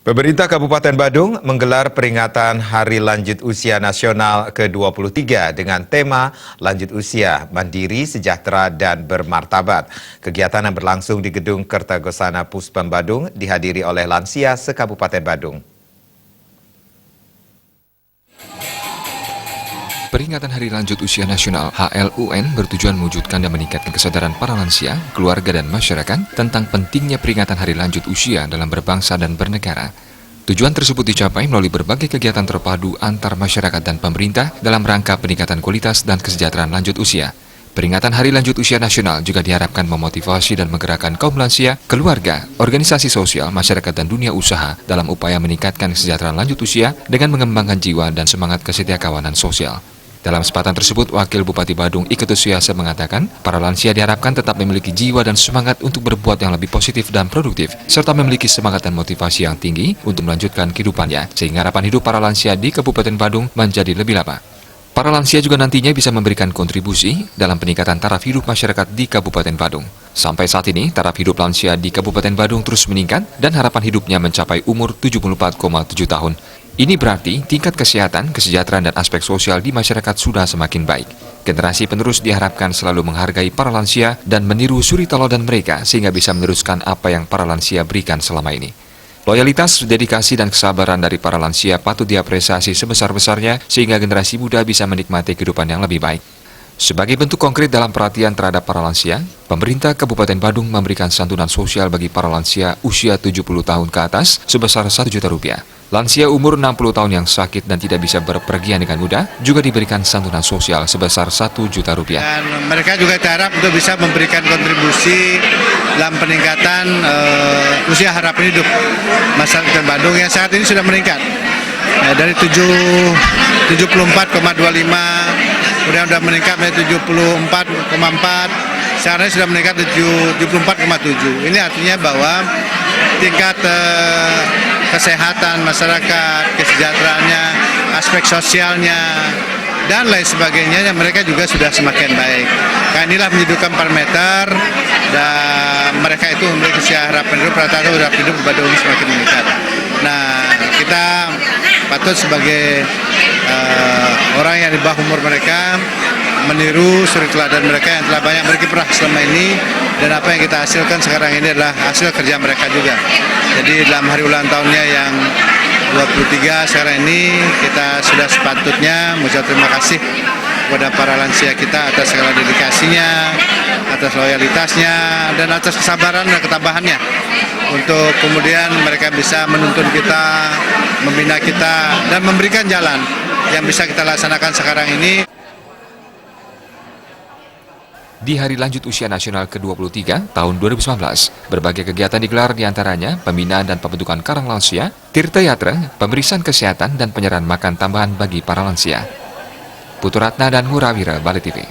Pemerintah Kabupaten Badung menggelar peringatan Hari Lanjut Usia Nasional ke-23 dengan tema Lanjut Usia, Mandiri, Sejahtera, dan Bermartabat. Kegiatan yang berlangsung di Gedung Kertagosana Puspem Badung dihadiri oleh lansia se-Kabupaten Badung. Peringatan Hari Lanjut Usia Nasional HLUN bertujuan mewujudkan dan meningkatkan kesadaran para lansia, keluarga dan masyarakat tentang pentingnya peringatan Hari Lanjut Usia dalam berbangsa dan bernegara. Tujuan tersebut dicapai melalui berbagai kegiatan terpadu antar masyarakat dan pemerintah dalam rangka peningkatan kualitas dan kesejahteraan lanjut usia. Peringatan Hari Lanjut Usia Nasional juga diharapkan memotivasi dan menggerakkan kaum lansia, keluarga, organisasi sosial, masyarakat dan dunia usaha dalam upaya meningkatkan kesejahteraan lanjut usia dengan mengembangkan jiwa dan semangat kesetiakawanan sosial. Dalam kesempatan tersebut, Wakil Bupati Badung Iketus Suiyasa mengatakan, para lansia diharapkan tetap memiliki jiwa dan semangat untuk berbuat yang lebih positif dan produktif, serta memiliki semangat dan motivasi yang tinggi untuk melanjutkan kehidupannya, sehingga harapan hidup para lansia di Kabupaten Badung menjadi lebih lama. Para lansia juga nantinya bisa memberikan kontribusi dalam peningkatan taraf hidup masyarakat di Kabupaten Badung. Sampai saat ini, taraf hidup lansia di Kabupaten Badung terus meningkat dan harapan hidupnya mencapai umur 74,7 tahun. Ini berarti tingkat kesehatan, kesejahteraan, dan aspek sosial di masyarakat sudah semakin baik. Generasi penerus diharapkan selalu menghargai para lansia dan meniru suri teladan mereka sehingga bisa meneruskan apa yang para lansia berikan selama ini. Loyalitas, dedikasi, dan kesabaran dari para lansia patut diapresiasi sebesar-besarnya sehingga generasi muda bisa menikmati kehidupan yang lebih baik. Sebagai bentuk konkret dalam perhatian terhadap para lansia, pemerintah Kabupaten Badung memberikan santunan sosial bagi para lansia usia 70 tahun ke atas sebesar Rp1 juta. Lansia umur 60 tahun yang sakit dan tidak bisa berpergian dengan mudah juga diberikan santunan sosial sebesar Rp1 juta. Dan mereka juga diharap untuk bisa memberikan kontribusi dalam peningkatan usia harapan hidup masyarakat Badung yang saat ini sudah meningkat dari 74,25 kemudian sudah meningkat menjadi 74,4, sekarang sudah meningkat 74,7. Ini artinya bahwa tingkat kesehatan masyarakat, kesejahteraannya, aspek sosialnya, dan lain sebagainya, mereka juga sudah semakin baik. Nah, inilah menjadikan parameter dan mereka itu memiliki usia harapan hidup, rata-rata harapan hidup di Badung semakin meningkat. Nah, kita patut sebagai orang yang di bawah umur mereka meniru suri teladan mereka yang telah banyak berkiprah selama ini, dan apa yang kita hasilkan sekarang ini adalah hasil kerja mereka juga. Jadi dalam hari ulang tahunnya yang 23 sekarang ini kita sudah sepatutnya mengucapkan terima kasih kepada para lansia kita atas segala dedikasinya, atas loyalitasnya, dan atas kesabaran dan ketabahannya untuk kemudian mereka bisa menuntun kita, membina kita, dan memberikan jalan yang bisa kita laksanakan sekarang ini. Di Hari Lanjut Usia Nasional ke-23 tahun 2019, berbagai kegiatan digelar diantaranya pembinaan dan pembentukan karang lansia, tirta yatra, pemeriksaan kesehatan, dan penyerahan makan tambahan bagi para lansia. Putu Ratna dan Murawira, Bali TV.